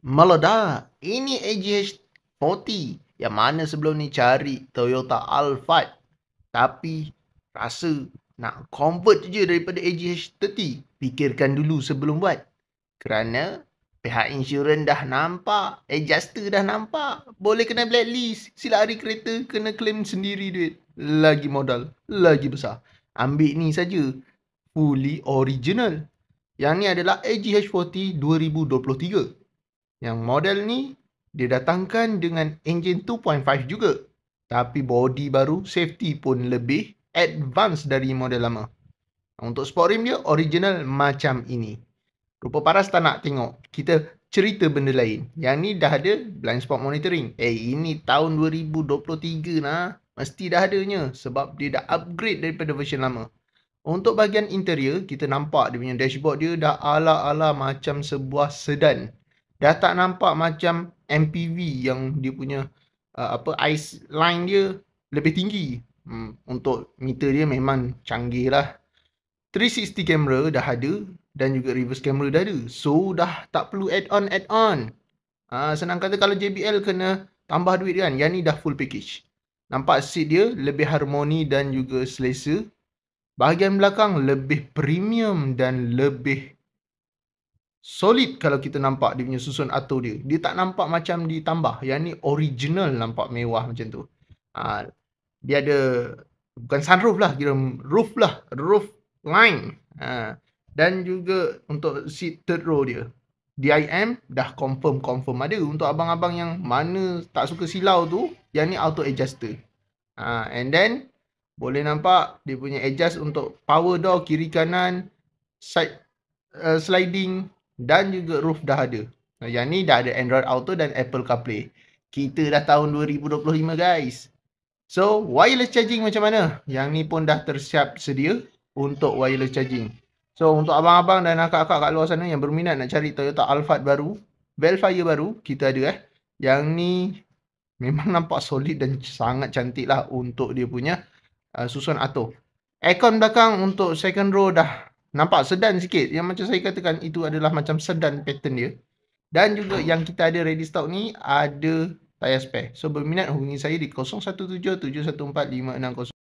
Meledak, ini AGH40 yang mana sebelum ni cari Toyota Alphard tapi rasa nak convert je daripada AGH30. Fikirkan dulu sebelum buat. Kerana pihak insurans dah nampak, adjuster dah nampak, boleh kena blacklist. Sila hari kereta kena claim sendiri duit. Lagi modal, lagi besar. Ambil ni saja, fully original. Yang ni adalah AGH40 2023. Yang model ni didatangkan dengan enjin 2.5 juga. Tapi body baru, safety pun lebih advance dari model lama. Untuk sport rim dia original macam ini. Rupa paras tak nak tengok. Kita cerita benda lain. Yang ni dah ada blind spot monitoring. Ini tahun 2023 nah. Mesti dah adanya sebab dia dah upgrade daripada version lama. Untuk bahagian interior, kita nampak dia punya dashboard dia dah ala-ala macam sebuah sedan. Dah tak nampak macam MPV yang dia punya ice line dia lebih tinggi. Untuk meter dia memang canggih lah. 360 camera dah ada dan juga reverse camera dah ada. So dah tak perlu add-on. Senang kata kalau JBL kena tambah duit kan. Yang ni dah full package. Nampak seat dia lebih harmoni dan juga selesa. Bahagian belakang lebih premium dan lebih solid kalau kita nampak dia punya susun atur dia. Dia tak nampak macam ditambah. Yang ni original nampak mewah macam tu. Dia ada, bukan sunroof lah, kira roof lah. Roof line. Dan juga untuk seat third row dia. DIM dah confirm ada. Untuk abang-abang yang mana tak suka silau tu, yang ni auto adjuster. And then, boleh nampak dia punya adjust untuk power door kiri kanan, side sliding dan juga roof dah ada. Yang ni dah ada Android Auto dan Apple CarPlay. Kita dah tahun 2025 guys. So, wireless charging macam mana? Yang ni pun dah tersiap sedia untuk wireless charging. So, untuk abang-abang dan akak-akak kat luar sana yang berminat nak cari Toyota Alphard baru, Velfire baru, kita ada Yang ni memang nampak solid dan sangat cantik lah untuk dia punya susun atur. Aircon belakang untuk second row dah nampak sedan sikit. Yang macam saya katakan, itu adalah macam sedan pattern dia. Dan juga yang kita ada ready stock ni ada tayar spare. So berminat hubungi saya di 017 714 560.